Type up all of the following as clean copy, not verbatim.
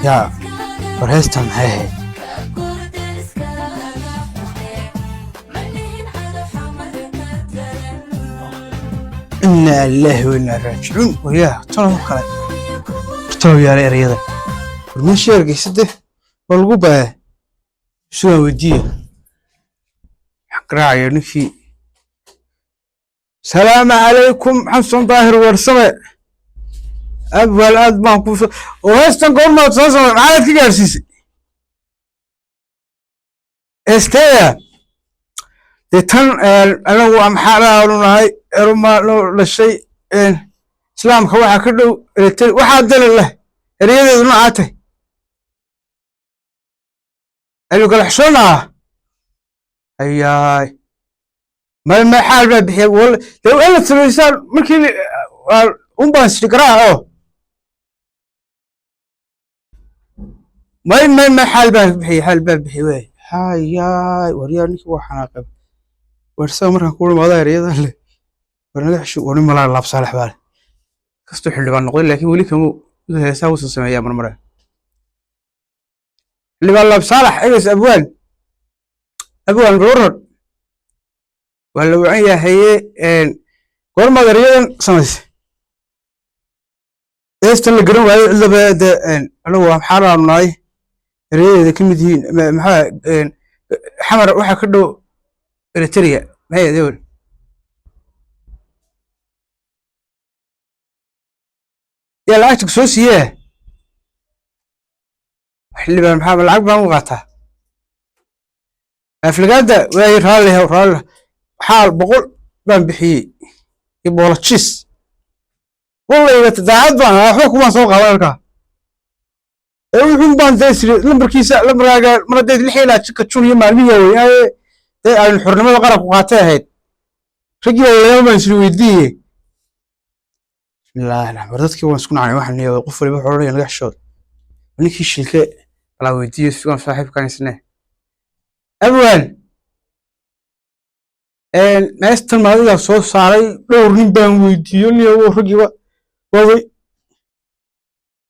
يا برهستم هاي إنا الله وإنا راجعون وياه ترى خلاص ترى يا رياضة المشي يرجع سده والقبة شو وديه حقرا يعني في السلام عليكم حسن ظاهر ورسمة أول أدمان كوس وهستن قول ما تصل معاك كذا سيسي استيا تتن أنا وأم حلا ولا هاي رما لو للشيء إسلام خواها كله واحد دل الله رياضة ما عاته قالوا قال حشونا أياي ما حال بحي ولا لو أنا تمثال ممكن بس تقرأه ما حال بحي وين هاي ورياني وحناقب ورسام مرة كل ما ضاير يضل ورنا شو ورنا ملا الله بصالح باله كستو حلو بان نقول لكن ولي كم ساوس السماء مرة اللي بالله بصالح ايش ابوان قرر ولا وعيا هي قرر ما دريان سمس ايش اللي قرر الا بعد انا هو حرام ناي ريده كمدين maxaa xamar waxa ka dhow Eritrea maxay dawr ya lacag soo siiyay xilliban maxaa lacag baan u qaataa aflagada way raali xaal boqol baan bixiyay iboolachis wallahi tadaacad baan waxba kuma soo qabanka wuxuu baan deesri lambarkiisa lambaraaga maradeed lixila jikachun iyo maalmiya weeyay ay xornimada qarab ku qaatay ahayd ragii leeyma isla weydiiyay bismillaah dadkii waan isku nacay waxaan leeyahay qof waliba wuxuu leeyahay laga xishood ninkii shilke la weydiiyay suuqan saaxiibkan isna awal meestan maadiga soo saaray dhowr nin baan weydiiyay niyo ragiiba waday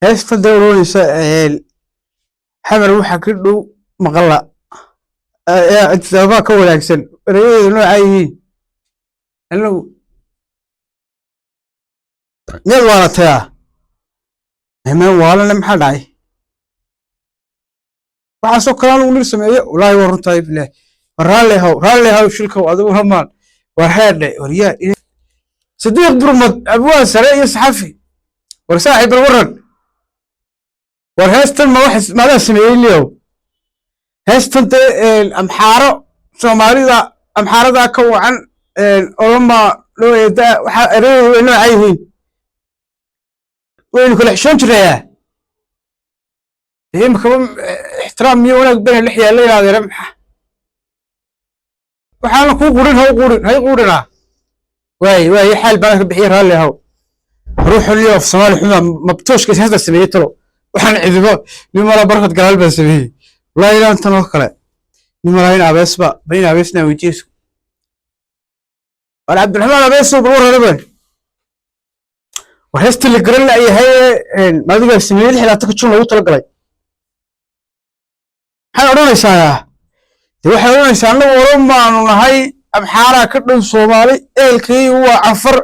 heesta dawraysa xamar waxa ka dhow maqla sababa ka wanaagsan reeyada noocayiin anagu meel wala taa ma wala maxaa dhacay waxa soo kala lagu sameeyo walahi warantay billaah raali haw shilka adigu hamaan war haadhay wariyaa sadiq burmad abwaa sare iyo saxafi war saaxiib waran warheestan ma wax maada sameeyay liyow heestan amxaaro Soomaalida amxaarada ka wacan olama loo yeeda waxa ereeyay noocayihiin weyn kala xishoon jiraa imka ixtiraam iyo wanaag been la xiyaalay maxaa waxaan ku qurin hay qurina way xal baan ka bixiyay raali haw ruuxu liyow Soomaali xuma mabtooshka heesta sameeyay talo waxaan cidibo nimala barkad galaal baan sameeyay la ilaa tan oo kale nimala in abeesba bayn abeesna wajis wala Abdulrahman abeeso buu rabay waxaasti la garan la yahay maadiga sameeyay xilata ka jun lagu tala galay waxay oranaysaa anagu Oromaanu nahay abxaara ka dhow Soomaali eelkii waa afar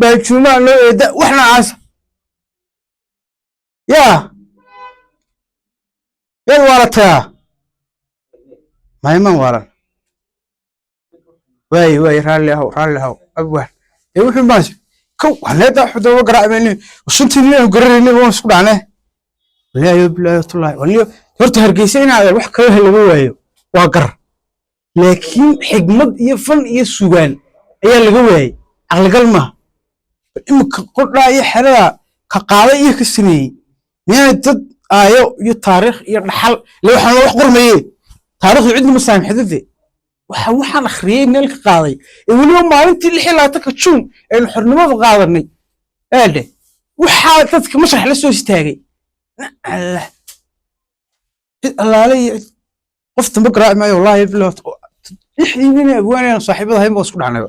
baajuuma loo eeda waxna aas يا ورثها ما يمن ورا واي رالي هاو أبوه يوحي ماشي كو هندا حدا وقرأ مني وشنتي ليه وقررني ومسكو عنه لا يبلا طلع ولي هرت هرجيسين على روح كله اللي جوايو وقر لكن حكمة يفن يسوان هي اللي جواي على قلمه إمك قل لا يحرق كقاضي يكسني يعني تد يو تاريخ يرحل لو حنا wax qormayay taariikhdu cid ma saamixday waxaan akhriyay meelka qaaday waliba maalintii lixlaata ka jun ee xornimada qaadanay aade waxa dadka mashrax la soo istaagay Allah qof tan baqraa ma wallahi bilaw ixdiina abwaanana saaxiibada hay ma isku dhacnay